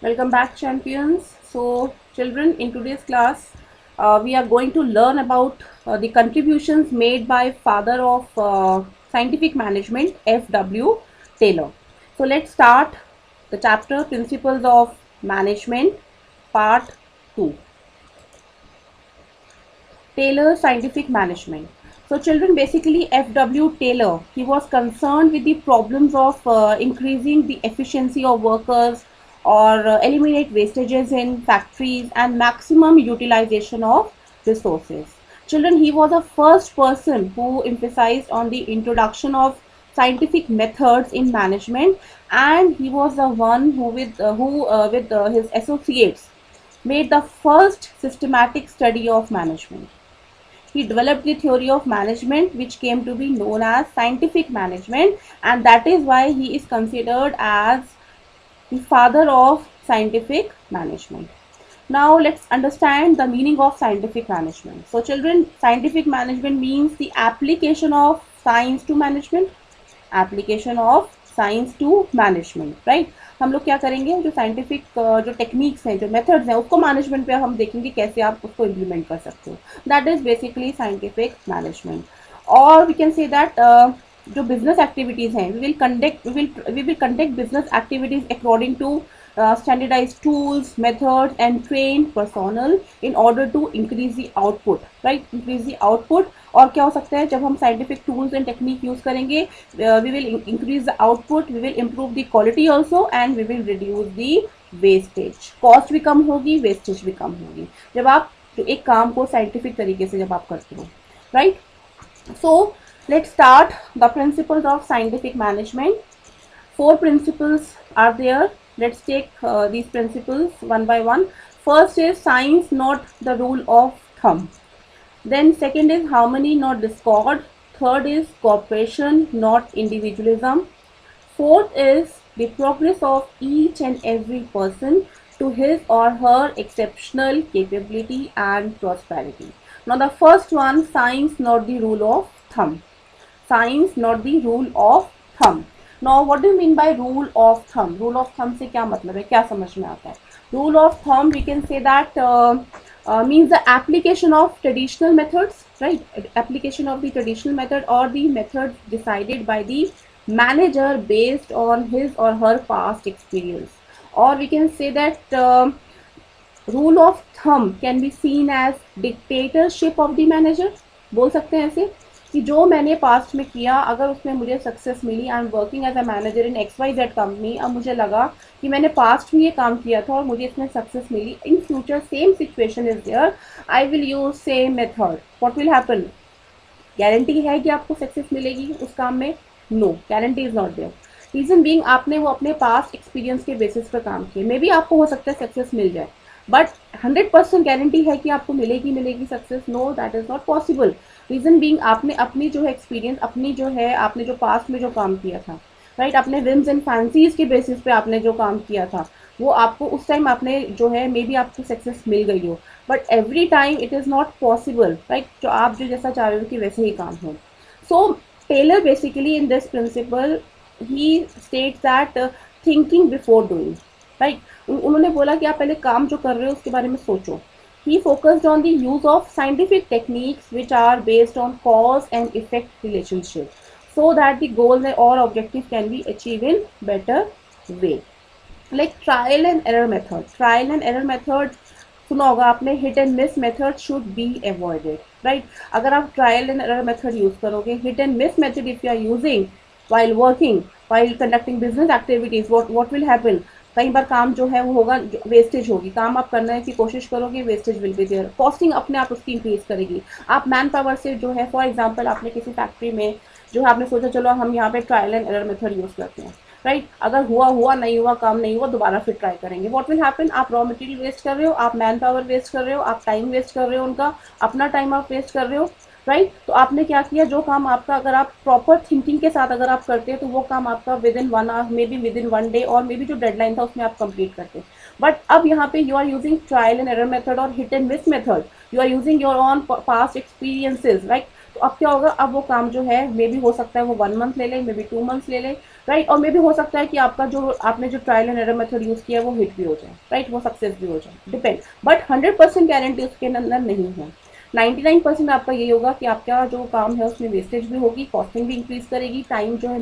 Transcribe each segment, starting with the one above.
Welcome back, champions. So, children, in today's class, we are going to learn about the contributions made by father of scientific management, F.W. Taylor. So, let's start the chapter Principles of Management, Part 2. Taylor Scientific Management. So, children, basically, F.W. Taylor, he was concerned with the problems of increasing the efficiency of workers or eliminate wastages in factories and maximum utilization of resources. Children, he was the first person who emphasized on the introduction of scientific methods in management, and he was the one who with his associates made the first systematic study of management. He developed the theory of management, which came to be known as scientific management, and that is why he is considered as the father of scientific management. Now let's understand the meaning of scientific management. So children, scientific management means the application of science to management, application of science to management, right. हम लोग क्या करेंगे, जो scientific जो techniques हैं, जो methods हैं, उसको मैनेजमेंट पे हम देखेंगे कैसे आप उसको इम्प्लीमेंट कर सकते हो। That is basically scientific management. और वी कैन से दैट जो बिजनेस एक्टिविटीज़ हैं, we will conduct business activities according to standardized tools, methods and trained personnel in order to increase the output, right? Increase the output. और क्या हो सकता है, जब हम scientific tools and technique use करेंगे, we will increase the output, we will improve the quality also and we will reduce the wastage. Cost भी कम होगी, wastage भी कम होगी जब आप एक काम को scientific तरीके से जब आप करते हो, right? So let's start the principles of scientific management. 4 principles are there. Let's take these principles one by one. First is science, not the rule of thumb. Then second is harmony, not discord. Third is cooperation, not individualism. Fourth is the progress of each and every person to his or her exceptional capability and prosperity. Now the first one, science, not the rule of thumb. Science, not the rule of thumb. Now what do you mean by rule of thumb? Rule of thumb से क्या मतलब है, क्या समझ में आता है? Rule of thumb, we can say that means the application of traditional methods, right? Application of the traditional method or the method decided by the manager based on his or her past experience. Or we can say that rule of thumb can be seen as dictatorship of the manager. बोल सकते हैं ऐसे कि जो मैंने past में किया, अगर उसमें मुझे सक्सेस मिली, I am working as a manager in XYZ company, अब मुझे लगा कि मैंने पास्ट में ये काम किया था और मुझे इसमें सक्सेस मिली, in future same situation is there, I will use same method, what will happen? Guarantee है कि आपको सक्सेस मिलेगी उस काम में? No, guarantee is not there. Reason being, आपने वो अपने पास्ट एक्सपीरियंस के बेसिस पर काम किए, मे बी आपको हो सकता है सक्सेस मिल जाए, बट 100% गारंटी है कि आपको मिलेगी success? No, that is not possible. Reason being, आपने अपनी जो है एक्सपीरियंस, अपनी जो है आपने जो पास्ट में जो काम किया था, राइट, अपने विम्स एंड फैंसीज के बेसिस पे आपने जो काम किया था, वो आपको उस टाइम आपने जो है मे बी आपको सक्सेस मिल गई हो, but every time it is not possible, right? जो आप जो जैसा चाह रहे हो कि वैसे ही काम हो। So Taylor basically in this principle he states that thinking before doing, right. उन्होंने बोला कि आप पहले काम जो कर रहे हो उसके बारे में सोचो। He focused on the use of scientific techniques which are based on cause and effect relationship so that the goals or objectives can be achieved in better way. Like trial and error method. Trial and error method सुना होगा आपने, hit and miss method should be avoided, right? अगर आप trial and error method use करोगे, hit and miss method if you are using while working, while conducting business activities, what will happen? कई बार काम जो है वो होगा, वेस्टेज होगी, काम आप करने की कोशिश करोगे, wastage will be there, costing अपने आप उसकी इंक्रीज करेगी। आप मैन पावर से जो है, फॉर एग्जांपल आपने किसी फैक्ट्री में जो है आपने सोचा चलो हम यहाँ पे trial and error method use करते हैं, राइट? अगर हुआ नहीं हुआ, काम नहीं हुआ, दोबारा फिर ट्राई करेंगे, व्हाट विल हैपन? आप रॉ मटेरियल वेस्ट कर रहे हो, आप मैन पावर वेस्ट कर रहे हो, आप टाइम वेस्ट कर रहे हो, उनका अपना टाइम आप वेस्ट कर रहे हो, राइट? तो आपने क्या किया, जो काम आपका अगर आप प्रॉपर थिंकिंग के साथ अगर आप करते हैं तो वो काम आपका within 1 hour, may be within 1 day, और मे बी जो डेडलाइन था उसमें आप कंप्लीट करते। बट अब यहाँ पे you are using trial and error method और hit and miss method, you are using your own past experiences, right? तो अब क्या होगा, अब वो काम जो है मे बी हो सकता है वो 1 मंथ ले ले, मे बी 2 मंथ्स ले ले, राइट। और मे भी हो सकता है कि आपका जो आपने जो trial and error method use किया है वो हिट भी हो जाए, राइट, वो सक्सेस भी हो जाए, डिपेंड। बट 100% गारंटी उसके अंदर नहीं है। 99% आपका यही होगा कि आपका जो काम है उसमें वेस्टेज भी होगी, कॉस्टिंग भी इंक्रीज करेगी, टाइम जो है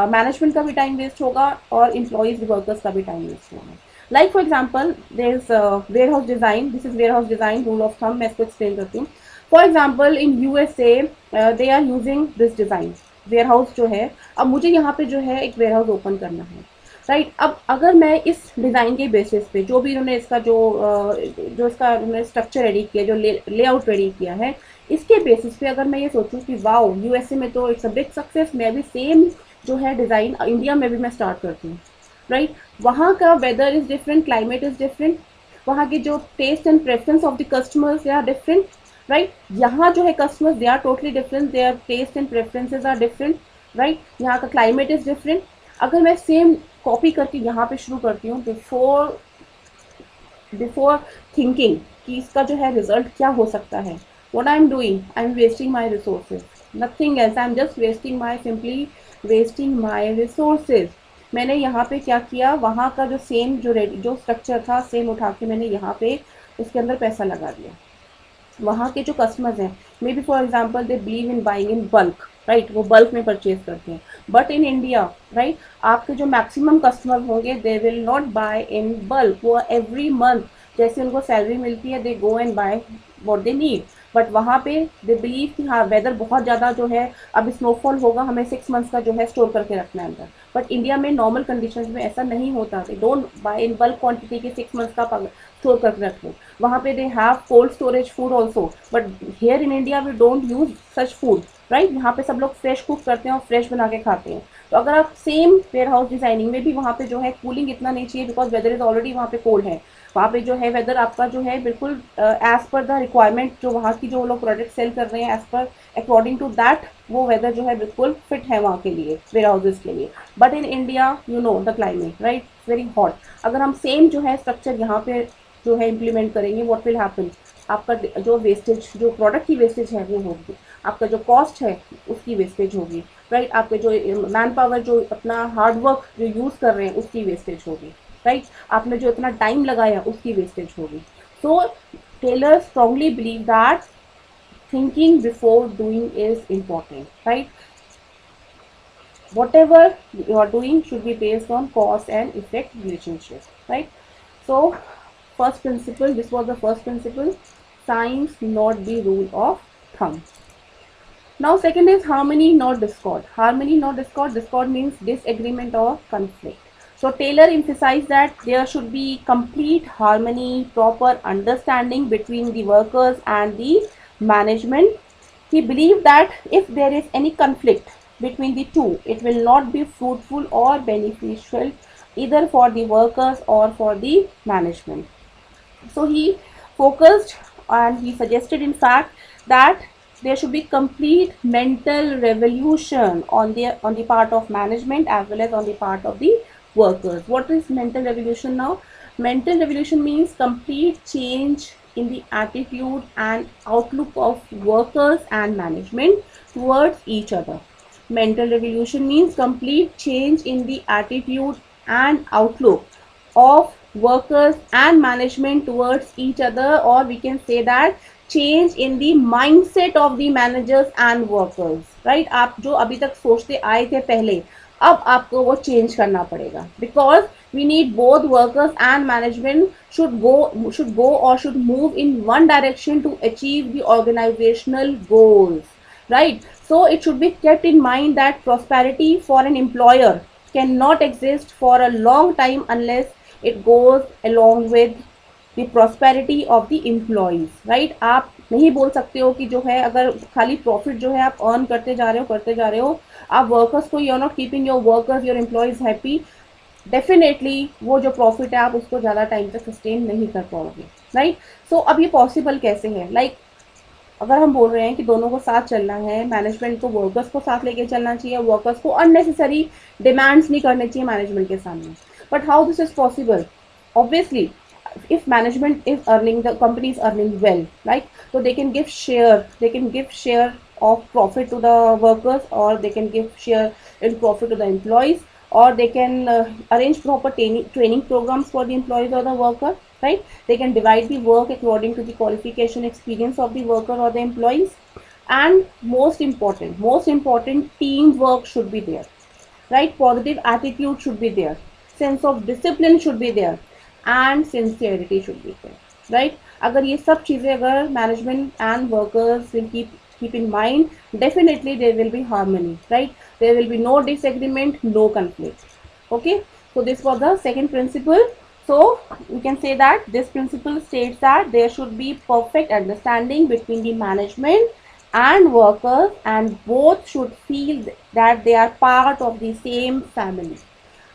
मैनेजमेंट का भी टाइम वेस्ट होगा और एम्प्लॉयज वर्कर्स का भी टाइम वेस्ट होगा। Like for example there is warehouse design, this is warehouse design rule of thumb, मैं इसको एक्सप्लेन करती हूँ। For example in USA they are using this design warehouse जो है। अब मुझे यहाँ पे जो है एक वेयर हाउस ओपन करना है, राइट। अब अगर मैं इस डिज़ाइन के बेसिस पे जो भी इन्होंने इसका जो इसका उन्होंने स्ट्रक्चर रेडी किया, जो लेआउट रेडी किया है, इसके बेसिस पे अगर मैं ये सोचूं कि वाओ यूएसए में तो इट्स अ बिग सक्सेस, मैं भी सेम जो है डिज़ाइन इंडिया में भी मैं स्टार्ट करती हूँ, राइट। वहाँ का weather is different, climate is different, वहाँ के जो taste and preference of the customers they are different, right. यहाँ जो है customers they are totally different, their taste and preferences are different, right. यहाँ का क्लाइमेट इज़ डिफरेंट। अगर मैं सेम कॉपी करके यहाँ पे शुरू करती हूँ बिफोर बिफोर थिंकिंग कि इसका जो है रिजल्ट क्या हो सकता है, what I am doing, I am wasting my resources, nothing else, I am just wasting my simply wasting my resources. मैंने यहाँ पे क्या किया, वहाँ का जो सेम जो रेडी जो स्ट्रक्चर था सेम उठा के मैंने यहाँ पे उसके अंदर पैसा लगा दिया। वहाँ के जो कस्टमर्स हैं, may be for example they believe in buying in bulk, right, वो बल्क में परचेज करते हैं। बट इन इंडिया, राइट, आपके जो मैक्सिमम कस्टमर होंगे they will not buy in bulk, वो एवरी मंथ जैसे उनको सैलरी मिलती है they go and buy what they need. But वहाँ पे दे बिलीव कि हाँ वेदर बहुत ज़्यादा जो है, अब स्नोफॉल होगा, हमें 6 मंथ्स का जो है स्टोर करके रखना है अंदर। बट इंडिया में नॉर्मल कंडीशंस में ऐसा नहीं होता, they don't buy in bulk quantity के 6 मंथ्स का स्टोर करके रख लो। वहाँ पे they have cold storage food also, but here in India we don't use such food, right. यहाँ पे सब लोग फ्रेश कुक करते हैं और फ्रेश बना के खाते हैं। तो अगर आप सेम वेयर हाउस डिजाइनिंग में भी वहाँ पे जो है कूलिंग इतना नहीं चाहिए, बिकॉज वेदर इज ऑलरेडी वहाँ पे कोल्ड है, वहाँ पे जो है वेदर आपका जो है बिल्कुल एज पर द रिक्वायरमेंट, जो वहाँ की जो लोग प्रोडक्ट सेल कर रहे हैं as per according to that वो वेदर जो है बिल्कुल फिट है वहाँ के लिए, वेयर हाउसेज के लिए। But in India you know the climate, right, very hot. अगर हम सेम जो है स्ट्रक्चर यहाँ पे जो है इम्प्लीमेंट करेंगे, व्हाट विल हैपन, आपका जो वेस्टेज, जो प्रोडक्ट की वेस्टेज है वो होगी, आपका जो कॉस्ट है उसकी वेस्टेज होगी, राइट, आपके जो मैन पावर जो अपना हार्ड वर्क जो यूज़ कर रहे हैं उसकी वेस्टेज होगी, राइट, आपने जो इतना टाइम लगाया उसकी वेस्टेज होगी। So Taylor strongly believe that thinking before doing is important, right. whatever you are doing should be based on cause and effect relationship, right? So first principle, this was the first principle, science not the rule of thumb. Now second is harmony not discord. Harmony not discord, discord means disagreement or conflict. So Taylor emphasized that there should be complete harmony, proper understanding between the workers and the management. He believed that if there is any conflict between the two, it will not be fruitful or beneficial either for the workers or for the management. So he focused and he suggested in fact that there should be complete mental revolution on the part of management as well as on the part of the workers. What is mental revolution now? Mental revolution means complete change in the attitude and outlook of workers and management towards each other. Mental revolution means complete change in the attitude and outlook of workers and management towards each other, or we can say that change in the mindset of the managers and workers, right? आप जो अभी तक सोचते आए थे पहले, अब आपको वो चेंज करना पड़ेगा, because we need both workers and management should go or should move in one direction to achieve the organizational goals, right? So it should be kept in mind that prosperity for an employer cannot exist for a long time unless it goes along with the prosperity of the employees, right? आप नहीं बोल सकते हो कि जो है अगर खाली प्रॉफिट जो है आप अर्न करते जा रहे हो, आप वर्कर्स को, you are not keeping your workers your employees happy, definitely वो जो प्रॉफिट है आप उसको ज़्यादा टाइम तक सस्टेन नहीं कर पाओगे, राइट। सो अब ये पॉसिबल कैसे है, लाइक अगर हम बोल रहे हैं कि दोनों को साथ चलना है, मैनेजमेंट को वर्कर्स को साथ लेके चलना चाहिए, वर्कर्स को अननेसेसरी डिमांड्स नहीं करने चाहिए मैनेजमेंट के सामने, but how this is possible? Obviously if management is earning, the company is earning well, right, so they can give share of profit to the workers, or they can give share in profit to the employees, or they can arrange proper training programs for the employees or the worker, right? They can divide the work according to the qualification experience of the worker or the employees. And most important, teamwork should be there, right? Positive attitude should be there, sense of discipline should be there, and sincerity should be there, right? अगर ये सब चीज़ें अगर management and workers will keep in mind, definitely there will be harmony, right? There will be no disagreement, no conflict. Okay, so this was the second principle. So we can say that this principle states that there should be perfect understanding between the management and workers, and both should feel that they are part of the same family.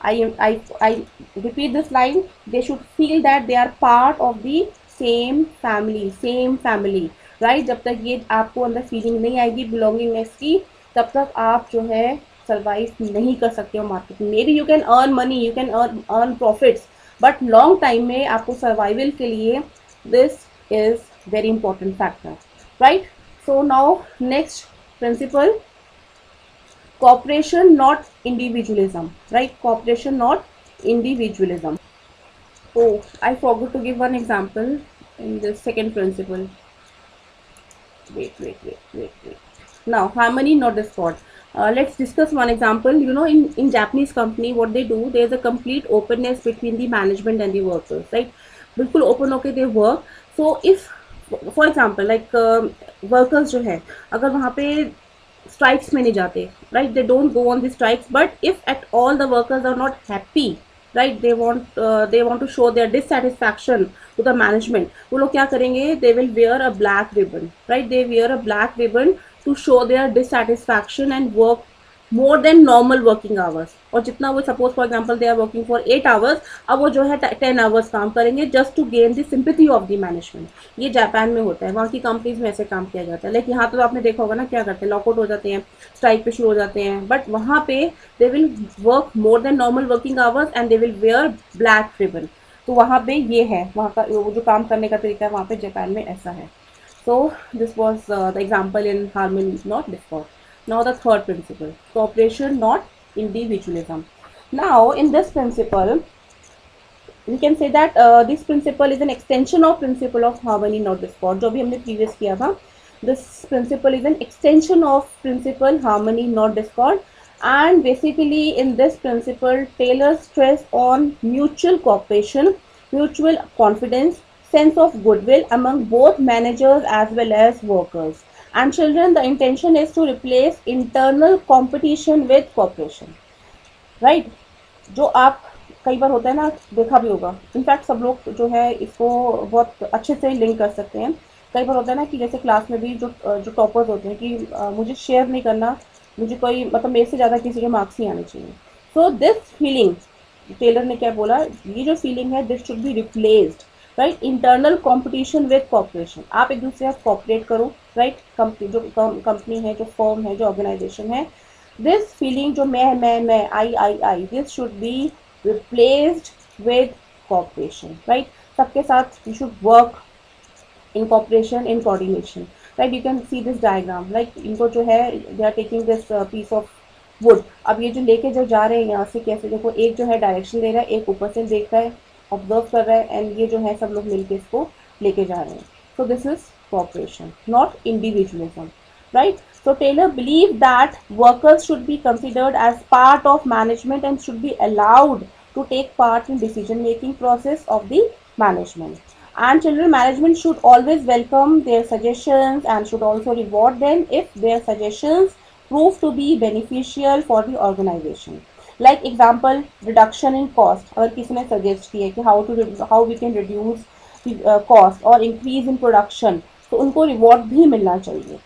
I repeat this line, they should feel that they are part of the same family, right? जब तक ये आपको अंदर feeling नहीं आएगी belongingness की, तब तक आप जो है सर्वाइव नहीं कर सकते हो मार्केट में. May be you can earn money, you can earn profits, but long time में आपको सर्वाइवल के लिए this is very important factor, right? So now next principle, cooperation not individualism, right? Cooperation not individualism. Oh, I forgot to give one example in the second principle. Wait. Now harmony not discord. Let's discuss one example. You know, in Japanese company what they do, there is a complete openness between the management and the workers, right? बिल्कुल open होके they work. So if for example like workers जो है अगर वहाँ पे strikes में नहीं जाते, right, they don't go on the strikes, but if at all the workers are not happy, right, they want to show their dissatisfaction to the management, वो लोग क्या करेंगे, they will wear a black ribbon, right, they wear a black ribbon to show their dissatisfaction and work more than normal working hours. और जितना वो suppose for example they are working for 8 hours, अब वो जो है 10 hours काम करेंगे just to gain the sympathy of the management. ये जापान में होता है, वहाँ की कंपनीज में ऐसे काम किया जाता है. लेकिन यहाँ तो आपने देखा होगा ना क्या करते हैं, लॉकआउट हो जाते हैं, स्ट्राइक पे शुरू हो जाते हैं, बट वहाँ पे they will work more than normal working hours and they will wear black ribbon. तो वहाँ पे ये है, वहाँ का वो जो काम करने का तरीका है वहाँ पे जापान में ऐसा है. So this was the example in harmony not discord. Now the third principle, cooperation not individualism. Now in this principle we can say that this principle is an extension of principle of harmony not discord, जो भी हमने previous किया था. This principle is an extension of principle harmony not discord, and basically in this principle Taylor stress on mutual cooperation, mutual confidence, sense of goodwill among both managers as well as workers. And children, the intention is to replace internal competition with cooperation, right? जो आप कई बार होता है ना, देखा भी होगा, in fact सब लोग जो है इसको बहुत अच्छे से लिंक कर सकते हैं. कई बार होता है ना कि जैसे क्लास में भी जो टॉपर्स होते हैं कि मुझे शेयर नहीं करना, मुझे कोई मतलब मेरे से ज़्यादा किसी के मार्क्स नहीं आने चाहिए. सो दिस फीलिंग, टेलर ने क्या बोला, ये जो फीलिंग है this should be replaced, right, internal competition with cooperation. आप एक दूसरे से कॉपरेट करो, राइट, कंपनी है, जो फर्म है, जो ऑर्गेनाइजेशन है, दिस फीलिंग जो मैं I this should be replaced with cooperation, right. सबके साथ you should work in cooperation, in coordination, right? You can see this diagram, like इनको जो है they are taking this piece of wood. अब ये जो लेके जो जा रहे हैं यहाँ से, कैसे देखो, एक जो है डायरेक्शन दे रहा है, एक ऊपर से देख रहा है, ऑब्जर्व कर रहा है, एंड ये जो है सब लोग मिलके इसको लेके जा रहे हैं. So this is cooperation, not individualism, right? So Taylor believed that workers should be considered as part of management and should be allowed to take part in decision making process of the management. And children, management should always welcome their suggestions and should also reward them if their suggestions prove to be beneficial for the organization. Like example, reduction in cost. अगर किसी ने suggest किया कि how we can reduce the cost or increase in production, तो उनको reward भी मिलना चाहिए.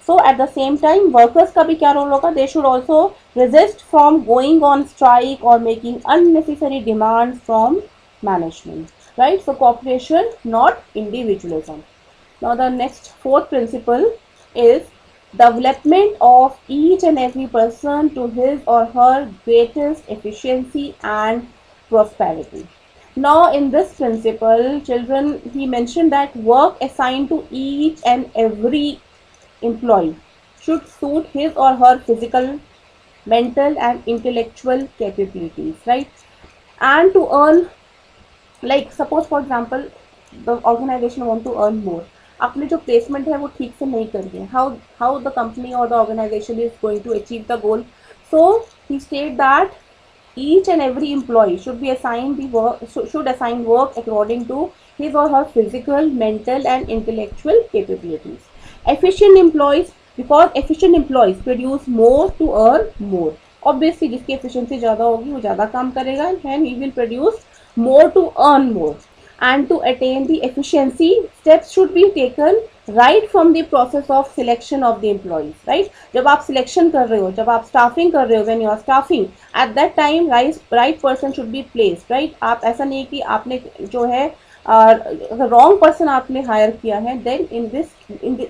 So at the same time, workers का भी क्या role होगा? They should also resist from going on strike or making unnecessary demands from management. Right, so cooperation, not individualism. Now the next fourth principle is development of each and every person to his or her greatest efficiency and prosperity. Now in this principle, children, he mentioned that work assigned to each and every employee should suit his or her physical mental and intellectual capabilities, right? And to earn, like suppose for example the organization want to earn more, आपने जो placement है वो ठीक से नहीं करी है, how the company or the organization is going to achieve the goal. So he state that each and every employee should be assigned the work, should assign work according to his or her physical, mental and intellectual capabilities. Efficient employees, because efficient employees produce more to earn more. Obviously जिसकी efficiency ज़्यादा होगी वो ज़्यादा काम करेगा and he will produce more to earn more. And to attain the efficiency, steps should be taken right from the process of selection of the employees, right? जब आप selection कर रहे हो, जब आप staffing कर रहे हो, when you are staffing, at that time right person should be placed, right? आप ऐसा नहीं कि आपने जो है wrong person आपने hire किया है, then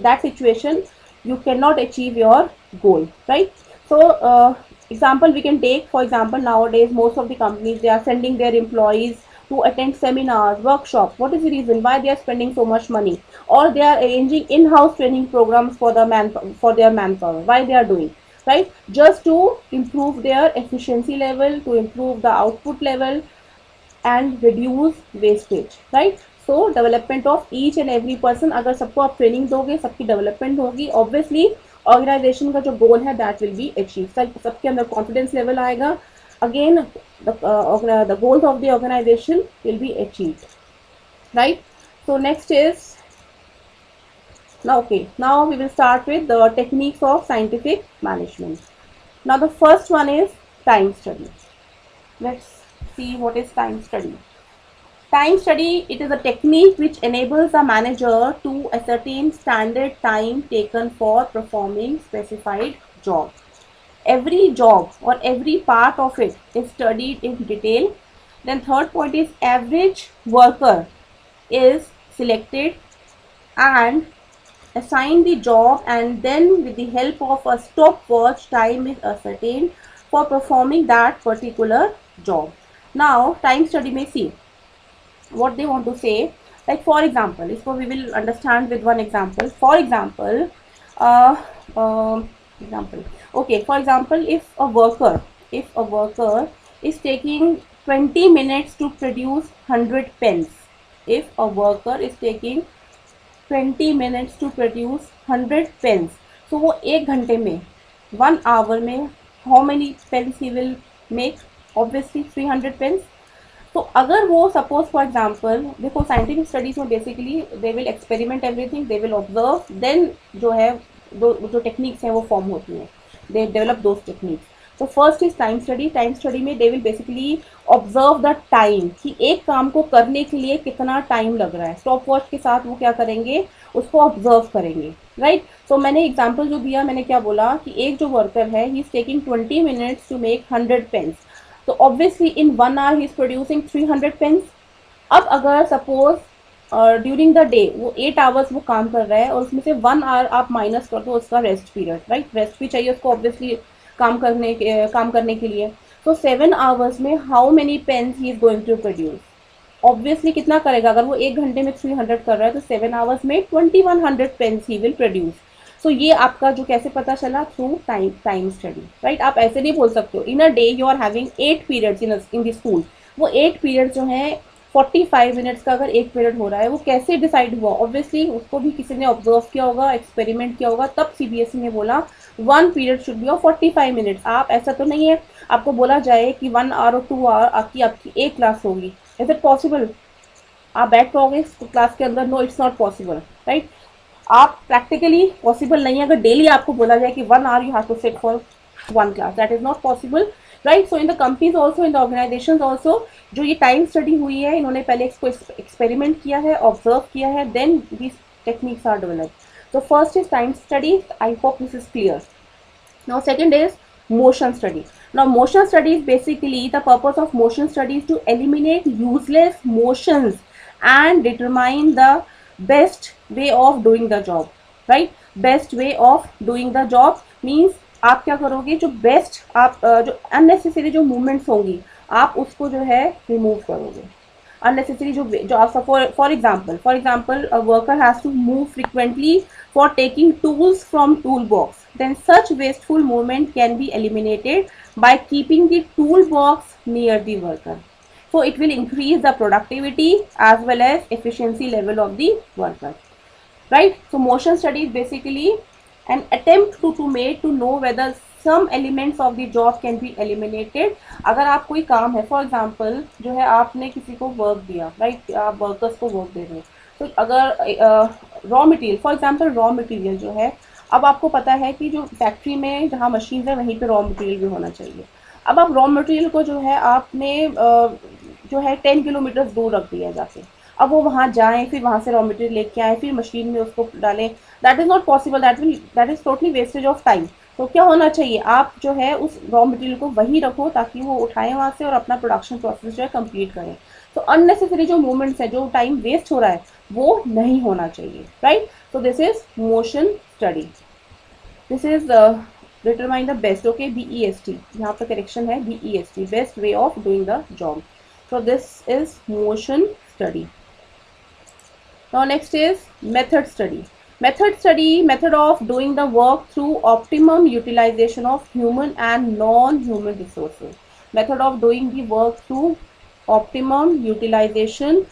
that situation you cannot achieve your goal, right? So example we can take, for example nowadays most of the companies, they are sending their employees to attend seminars, workshops. What is the reason why they are spending so much money? Or they are arranging in-house training programs for their manpower. Why they are doing? Right? Just to improve their efficiency level, to improve the output level, and reduce wastage. Right? So development of each and every person. अगर सबको आप training दोगे, सबकी development होगी, obviously organization का जो goal है that will be achieved. सबके अंदर confidence level आएगा. Again, the goals of the organization will be achieved, right? So next is, now we will start with the techniques of scientific management. Now the first one is time study. Let's see what is time study. Time study, it is a technique which enables a manager to ascertain standard time taken for performing specified job. Every job or every part of it is studied in detail. Then third point is average worker is selected and assigned the job, and then with the help of a stopwatch time is ascertained for performing that particular job. Now time study may see what they want to say. Like for example, so we will understand with one example. For example, okay, for example, if a worker is taking 20 minutes to produce 100 pens, if a worker is taking 20 minutes to produce 100 pens, so वो एक घंटे में 1 hour में how many pens he will make? Obviously 300 pens. तो अगर वो suppose for example, देखो scientific studies में basically they will experiment everything, they will observe, then जो है जो टेक्निक्स हैं वो फॉर्म होती हैं, दे डेवलप दोज टेक्निक्स. तो first is time study. Time study में they will basically observe the time, कि एक काम को करने के लिए कितना टाइम लग रहा है. स्टॉप वॉच के साथ वो क्या करेंगे, उसको ऑब्जर्व करेंगे, राइट? सो मैंने एग्जाम्पल जो दिया, मैंने क्या बोला कि एक जो वर्कर है he is taking 20 minutes to make 100 pens. तो obviously in 1 hour he is producing 300 pens. अब अगर सपोज ड्यूरिंग द डे वो 8 hours वो काम कर रहा है और उसमें से 1 hour आप माइनस कर दो उसका रेस्ट पीरियड, राइट? रेस्ट भी चाहिए उसको ऑब्वियसली काम करने के लिए. तो 7 hours में how many pens he is going to produce? Obviously कितना करेगा? अगर वो एक घंटे में 300 कर रहा है तो 7 hours में 2100 pens he will produce. So ये आपका जो कैसे पता चला? Through time study, right? आप ऐसे नहीं बोल सकते हो in a day you are having 8 periods in the school. वो 8 पीरियड जो हैं 45 मिनट्स का अगर एक पीरियड हो रहा है, वो कैसे डिसाइड हुआ? ऑब्वियसली उसको भी किसी ने ऑब्जर्व किया होगा, एक्सपेरिमेंट किया होगा, तब सीबीएसई ने बोला 1 period should be of 45 minutes. आप ऐसा तो नहीं है आपको बोला जाए कि 1 hour और 2 hour आपकी एक क्लास होगी. Is it possible? आप बैठ पाओगे क्लास के अंदर? No, it's not possible, right? आप प्रैक्टिकली पॉसिबल नहीं है अगर डेली आपको बोला जाए कि 1 hour you have to sit for 1 class. That is not possible, right? So in the companies also, in the organisation also, जो ये टाइम स्टडी हुई है, इन्होंने पहले इसको एक्सपेरिमेंट किया है, ऑब्जर्व किया है, then these techniques are developed. तो first is time study. I hope this is clear. Now second is motion study. Now motion study is basically, the purpose of motion study is to eliminate useless motions and determine the best way of doing the job, right? Best way of doing the job means आप क्या करोगे, जो best आप जो unnecessary जो movements होंगी आप उसको जो है रिमूव करोगे. unnecessary जो for example a worker has to move frequently for taking tools from toolbox, then such wasteful movement can be eliminated by keeping the toolbox near the worker. So it will increase the productivity as well as efficiency level of the worker, right? So motion study is basically an attempt to made to know whether some elements of the job can be eliminated. अगर आप कोई काम है, for example जो है आपने किसी को वर्क दिया, राइट, आप वर्कर्स को वर्क दे रहे हो, तो अगर raw material, for example raw material जो है, अब आपको पता है कि जो फैक्ट्री में जहाँ मशीन है वहीं पे रॉ मटेरियल भी होना चाहिए। अब आप रॉ मटेरियल को जो है आपने जो है 10 किलोमीटर दूर रख दिया जाके, अब वो वहाँ जाएँ, फिर वहाँ से रॉ मटेरियल लेके आएँ, फिर मशीन में उसको डालें, that is not possible, that is totally wastage of time. तो क्या होना चाहिए, आप जो है उस रॉ मटेरियल को वहीं रखो ताकि वो उठाएं वहाँ से और अपना प्रोडक्शन प्रोसेस जो है कंप्लीट करें। तो अननेसेसरी जो मूवमेंट्स है, जो टाइम वेस्ट हो रहा है, वो नहीं होना चाहिए, राइट। तो this is motion study, this is determine the best, okay, BEST, यहाँ पर करेक्शन है, BEST, best way of doing the job. So this is motion study. Now next is method study. Method of doing the work through optimum utilization of human and non-human resources. Method of doing the work through optimum utilization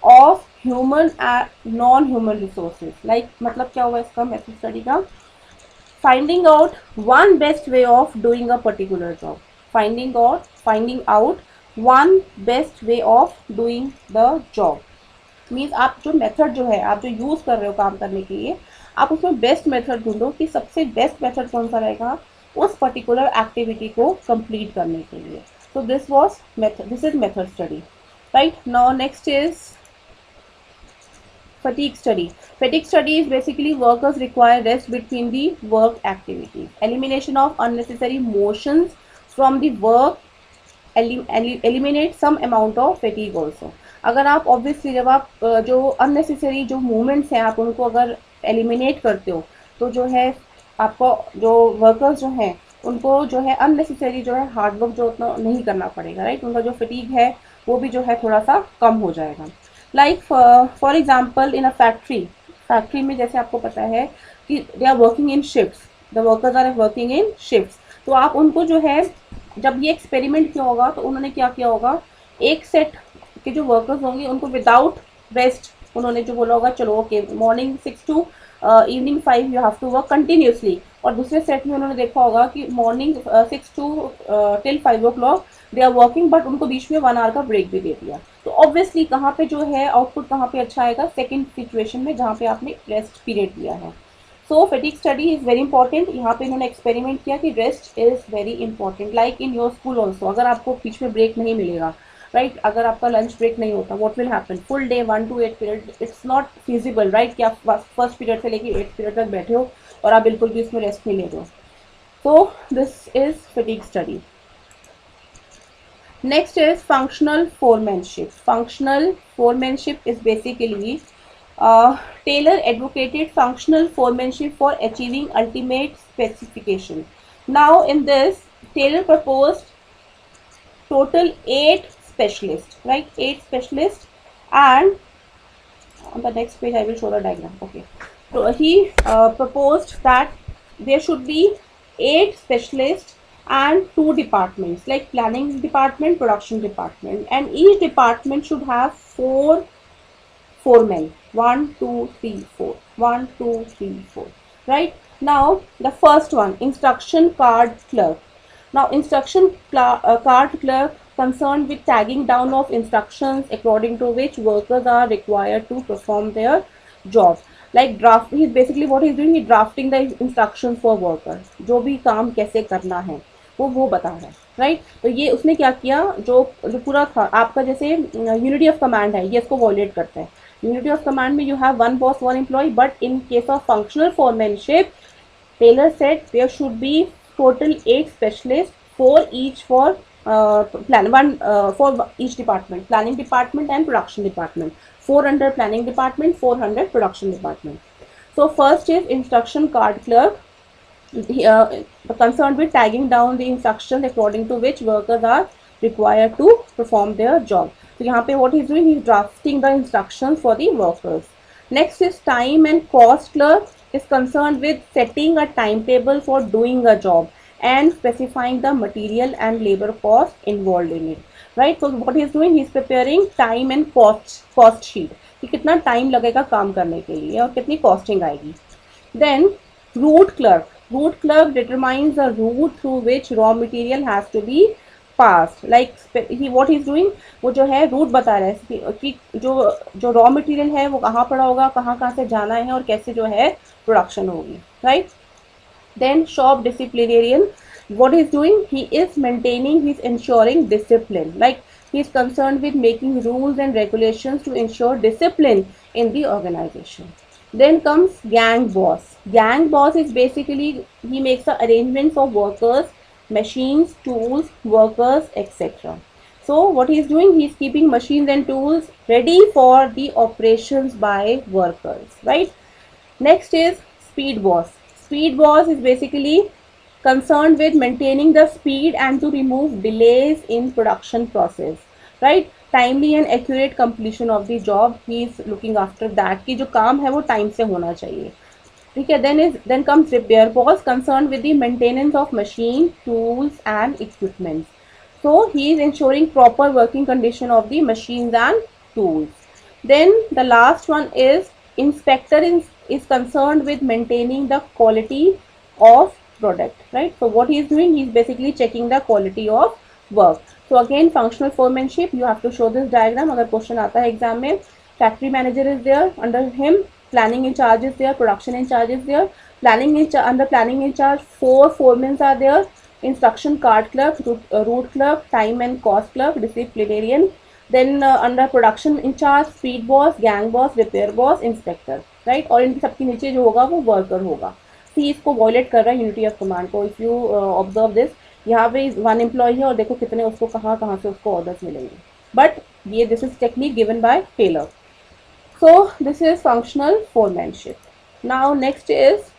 of human and non-human resources. Like मतलब क्या हुआ इसका method study का? Finding out one best way of doing a particular job. Finding out one best way of doing the job. Means आप जो method जो है, आप जो यूज़ कर रहे हो काम करने के लिए, आप उसमें बेस्ट मेथड ढूंढो कि सबसे बेस्ट मेथड कौन सा रहेगा उस पर्टिकुलर एक्टिविटी को कंप्लीट करने के लिए। तो this was method, this is method study, right. Now next is fatigue study. Fatigue study is basically workers require rest between the work activities. Elimination of unnecessary motions from the work eliminate some amount of fatigue also. अगर आप obviously जब आप जो unnecessary जो movements हैं आप उनको अगर एलिमिनेट करते हो तो जो है आपको जो वर्कर्स जो हैं उनको जो है अननेसेसरी जो है हार्ड वर्क जो उतना नहीं करना पड़ेगा, राइट। उनका जो फटीग है वो भी जो है थोड़ा सा कम हो जाएगा। Like for example in a factory में जैसे आपको पता है कि they are working in shifts, the workers are working in shifts, तो आप उनको जो है जब ये एक्सपेरिमेंट किया होगा तो उन्होंने क्या किया होगा, एक सेट के जो वर्कर्स होंगे उनको विदाउट रेस्ट उन्होंने जो बोला होगा चलो okay morning 6 to evening 5 you have to work continuously, और दूसरे सेट में उन्होंने देखा होगा कि morning 6 to till 5 o'clock they are working, but उनको बीच में 1 hour का ब्रेक भी दे दिया। तो ऑब्वियसली कहाँ पे जो है आउटपुट कहाँ पे अच्छा आएगा, सेकेंड सिचुएशन में जहाँ पे आपने रेस्ट पीरियड दिया है। So fatigue study is very important. यहाँ पे इन्होंने एक्सपेरिमेंट किया कि rest is very important, like in your school also. अगर आपको बीच में ब्रेक नहीं मिलेगा, राइट, अगर आपका लंच ब्रेक नहीं होता, what will happen, full day 1 to 8 period, it's not feasible, right, कि आप फर्स्ट पीरियड से लेकर 8th पीरियड तक बैठे हो और आप बिल्कुल भी इसमें रेस्ट नहीं ले रहे हो। तो this is fatigue study. Next is functional foremanship. Functional foremanship is basically Taylor advocated functional foremanship for achieving ultimate specification. Now in this, Taylor proposed total 8 specialists, right? 8 specialists, and on the next page I will show the diagram. Okay, so he proposed that there should be 8 specialists and 2 departments, like planning department, production department, and each department should have 4 foremen. 1 2 3 4 1 2 3 4, right? Now the first one, instruction card clerk. Now instruction card clerk concerned with tagging down of instructions according to which workers are required to perform their job. Like draft, he's basically what he's doing, he's drafting the instructions for workers, जो भी काम कैसे करना है वो बता रहा है, राइट। तो ये उसने क्या किया, जो पूरा था आपका जैसे यूनिटी ऑफ कमांड है, ये इसको वॉयलेट करता है। यूनिटी ऑफ कमांड में you have 1 boss 1 employee, but in case of functional foremanship Taylor said there should be total 8 specialist for each for plan one for each department, planning department and production department, 4 under planning department, 4 under production department. So first is instruction card clerk, concerned with tagging down the instructions according to which workers are required to perform their job. तो यहाँ पे what he's doing, he's drafting the instructions for the workers. Next is time and cost clerk is concerned with setting a timetable for doing a job and specifying the material and labor cost involved in it. Right, so what he's doing, he's preparing time and cost sheet कि कितना time लगेगा काम करने के लिए और कितनी costing आएगी. Then route clerk determines the route through which raw material has to be passed. Like what he's doing, वो जो है रूट बता रहा है कि जो रॉ मटेरियल है वो कहाँ पड़ा होगा, कहाँ कहाँ से जाना है और कैसे जो है प्रोडक्शन होगी. Right. Then shop disciplinarian, what he's doing, he is maintaining, he's ensuring discipline. Like he is concerned with making rules and regulations to ensure discipline in the organization. Then comes gang boss. Gang boss is basically, he makes the arrangements of workers, machines, tools, workers, etc. So what he is doing, he is keeping machines and tools ready for the operations by workers. Right. Next is speed boss. Speed boss is basically concerned with maintaining the speed and to remove delays in production process. Right. Timely and accurate completion of the job, he is looking after that कि जो काम है वो time से होना चाहिए. ठीक है. Then comes repair boss, concerned with the maintenance of machine, tools and equipment. So he is ensuring proper working condition of the machines and tools. Then the last one is inspector is concerned with maintaining the quality of product. Right. So what he is doing, he is basically checking the quality of work. So again, functional foremanship, you have to show this diagram. अगर question आता है exam में, factory manager is there, under him planning in charge is there, production in charge is there, under planning in charge 4 foremen are there, instruction card clerk, route clerk, time and cost clerk, disciplinarian. Then under production in charge speed boss, gang boss, repair boss, inspector. Right. और इनकी सबके नीचे जो होगा वो worker होगा. सी इसको violet कर रहा है यूनिटी ऑफ कमांड को. इफ यू ऑब्जर्व दिस, यहाँ पे 1 एम्प्लॉय है और देखो कितने उसको कहाँ कहाँ से उसको ऑर्डर्स मिलेंगे. बट ये this is technique given by Taylor. So this is functional foremanship. Now next is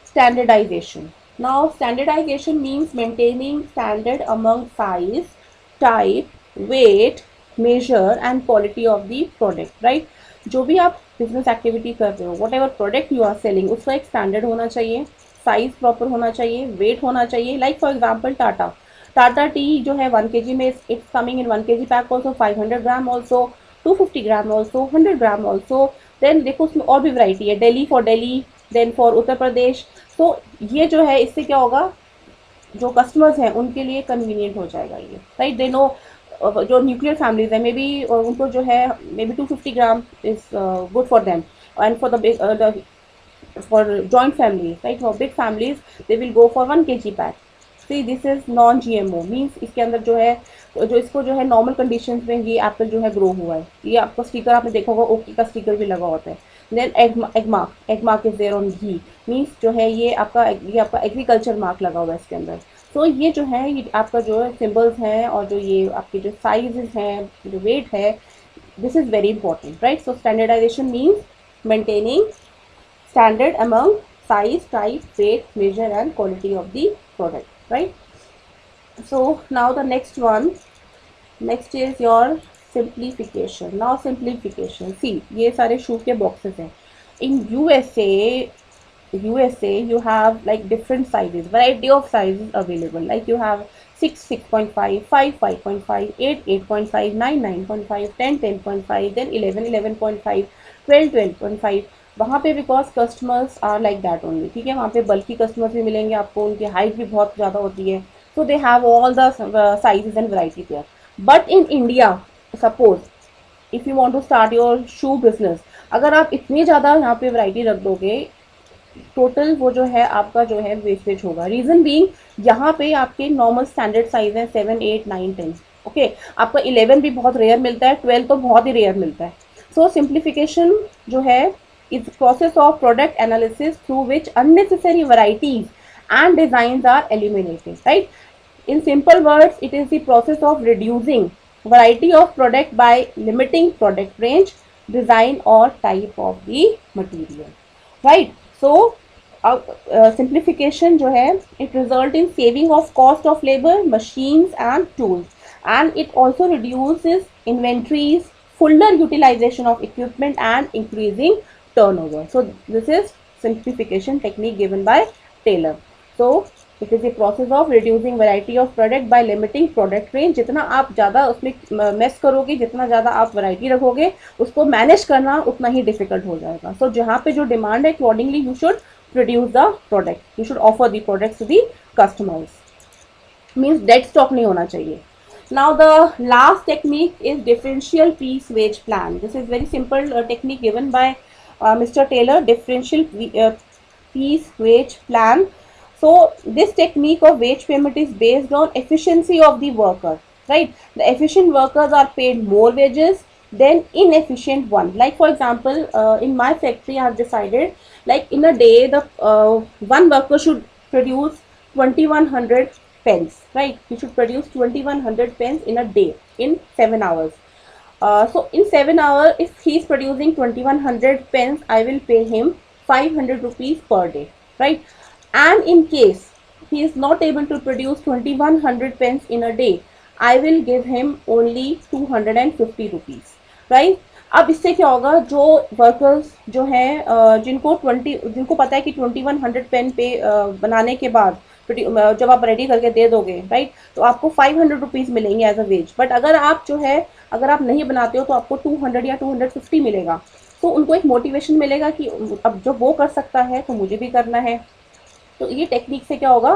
standardization. Now standardization means maintaining standard among size, type, weight, measure and quality of the product. Right? जो भी आप business activity कर रहे हो, whatever product you are selling, उसका एक standard होना चाहिए, साइज प्रॉपर होना चाहिए, वेट होना चाहिए. Like for example Tata tea जो है 1 kg में it's coming in 1 kg pack also, 500 gram also, 250 gram also, 100 gram also. Then देखो उसमें और भी वैरायटी है, Delhi for Delhi, then for Uttar Pradesh. तो ये जो है इससे क्या होगा, जो कस्टमर्स हैं उनके लिए कन्वीनियंट हो जाएगा ये. राइट. दे नो जो न्यूक्लियर फैमिलीज है मे बी उनको जो है may be 250 gram is good for them, and for the big for joint families, right, for big families they will go for 1 kg pack. See, this is non GMO means इसके अंदर जो है जो इसको जो है नॉर्मल कंडीशंस में ये एप्पल जो है ग्रो हुआ है. ये आपका स्टिकर आपने देखा होगा, ओके का स्टिकर भी लगा होता है. Then Agmark is there on ghee means जो है ये आपका एग्रीकल्चर मार्क लगा हुआ है इसके अंदर. तो ये जो है ये आपका जो है सिम्बल्स हैं और जो ये आपके जो साइजेस हैं, जो वेट है, this is very important. Right. So standardisation means maintaining standard among size, type, weight, measure and quality of the product. Right. So now the next is your simplification. Now simplification, see ये सारे शू के boxes हैं. In USA you have like different sizes, variety of sizes available. Like you have 6, 6.5, 5, 5.5, 8, 8.5, 9, 9.5, 10, 10.5, then 11, 11.5, 12, 12.5. वहाँ पे because customers are like that only. ठीक है. वहाँ पे बल्कि कस्टमर्स भी मिलेंगे आपको, उनकी हाइट भी बहुत ज़्यादा होती है. So they have all the sizes and variety there. But in India suppose if you want to start your shoe business, अगर आप इतनी ज़्यादा यहाँ पे वैरायटी रख दोगे, टोटल वो जो है आपका जो है वेस्टेज होगा. रीज़न बीइंग यहाँ पे आपके नॉर्मल स्टैंडर्ड साइज है 7, 8, 9, 10. ओके. आपका 11 भी बहुत रेयर मिलता है, 12 तो बहुत ही रेयर मिलता है. सो सिंप्लीफिकेशन जो है is the process of product analysis through which unnecessary varieties and designs are eliminated. Right. In simple words, it is the process of reducing variety of product by limiting product range, design or type of the material. Right. So simplification जो है it result in saving of cost of labor, machines and tools. and it also reduces inventories, fuller utilization of equipment, and increasing turnover. So this is simplification technique given by Taylor. So it is a process of reducing variety of product by limiting product range. जितना आप ज़्यादा उसमें mess करोगे, जितना ज़्यादा आप variety रखोगे, उसको मैनेज करना उतना ही डिफिकल्ट हो जाएगा. So जहाँ पे जो डिमांड है, accordingly you should produce the product, you should offer the products to the customers. Means dead stock नहीं होना चाहिए. Now the last technique is differential piece wage plan. This is very simple technique given by Mr. Taylor, differential piece wage plan. So this technique of wage payment is based on efficiency of the worker, right? The efficient workers are paid more wages than inefficient one. Like for example, in my factory, I have decided, like in a day, the one worker should produce 2100 pens, right? He should produce 2100 pens in a day in 7 hours. So in 7 hours, if he is producing 2100 pens, I will pay him 500 rupees per day, right? And in case he is not able to produce 2100 pens in a day, I will give him only 250 rupees, right? अब इससे क्या होगा, जो workers जो हैं जिनको पता है कि 2100 पेन पे बनाने के बाद जब आप रेडी करके दे दोगे, राइट, तो आपको 500 रुपीज़ मिलेंगे एज अ वेज. बट अगर आप जो है, अगर आप नहीं बनाते हो तो आपको 200 या 250 मिलेगा. तो उनको एक मोटिवेशन मिलेगा कि अब जब वो कर सकता है तो मुझे भी करना है. तो ये टेक्निक से क्या होगा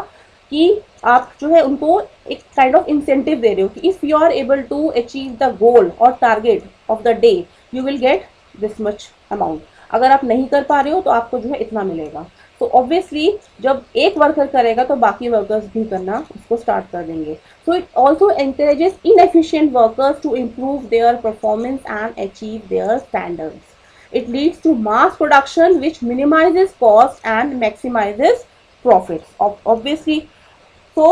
कि आप जो है उनको एक काइंड ऑफ इंसेंटिव दे रहे हो कि if you are able to achieve the goal और target of the day, you will get this much amount. अगर आप नहीं कर पा रहे हो तो आपको जो है इतना मिलेगा. तो ऑब्वियसली जब एक वर्कर करेगा तो बाकी वर्कर्स भी करना उसको स्टार्ट कर देंगे. So it also encourages inefficient workers to improve their performance and achieve their standards. It leads to mass production which minimizes cost and maximizes profits. Obviously, so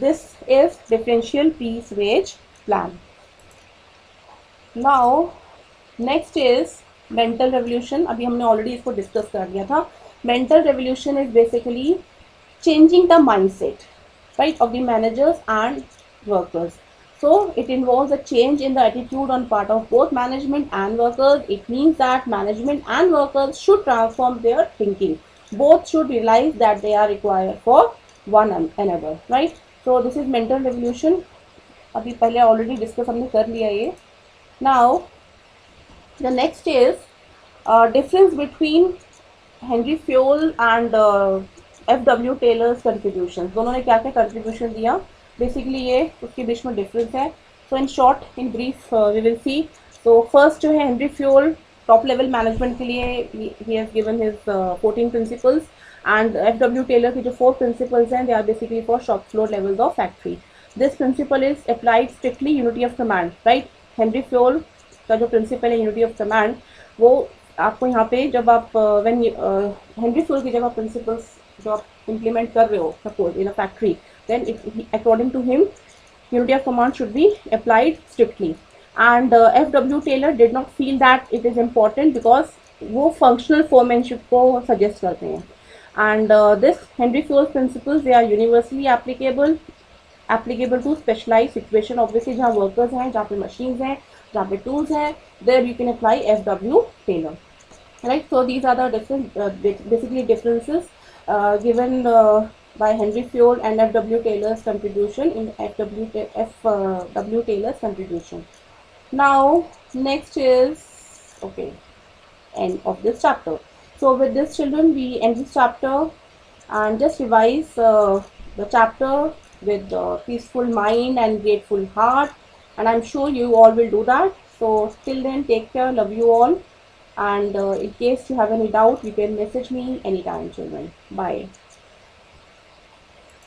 this is differential piece wage plan. Now next is mental revolution. अभी हमने already इसको discuss कर लिया था. Mental revolution is basically changing the mindset, right, of the managers and workers. So it involves a change in the attitude on part of both management and workers. It means that management and workers should transform their thinking. Both should realize that they are required for one another, right? So this is mental revolution. अभी पहले already discuss हमने कर लिया ये. Now the next is difference between Henry Fayol and F.W. Taylor's contributions. दोनों ने क्या क्या contribution दिया, बेसिकली ये उसके बीच में डिफरेंस है. So in short, in brief we will see. So first जो है Henri Fayol, top level management के लिए he has given his 14 principles. And F W. Taylor की जो 4 प्रिंसिपल्स हैं, they are basically for shop floor levels of factory. This principle is applied strictly unity of command, right. Henri Fayol का जो principal है unity of command, वो आपको यहाँ पे जब आप व्हेन हेनरी फ्यूल की जब आप प्रिंसिपल्स जो आप इम्प्लीमेंट कर रहे हो suppose in a factory, then according to him, unity of command should be applied strictly. And F.W. Taylor did not feel that it is important because वो functional foremanship को suggest करते हैं. And this Henry Fayol's principles, they are universally applicable to specialized situation. Obviously जहाँ workers हैं, जहाँ पे machines हैं, जहाँ पे tools हैं, there you can apply F.W. Taylor, right? So these are the different basically differences given by Henry Fayol and F.W. Taylor's contribution in F.W. Taylor's contribution. Now next is, okay, end of this chapter. So with this, children, we end this chapter and just revise the chapter with peaceful mind and grateful heart, and I'm sure you all will do that. So till then, take care, love you all, and in case you have any doubt, you can message me anytime, children. Bye.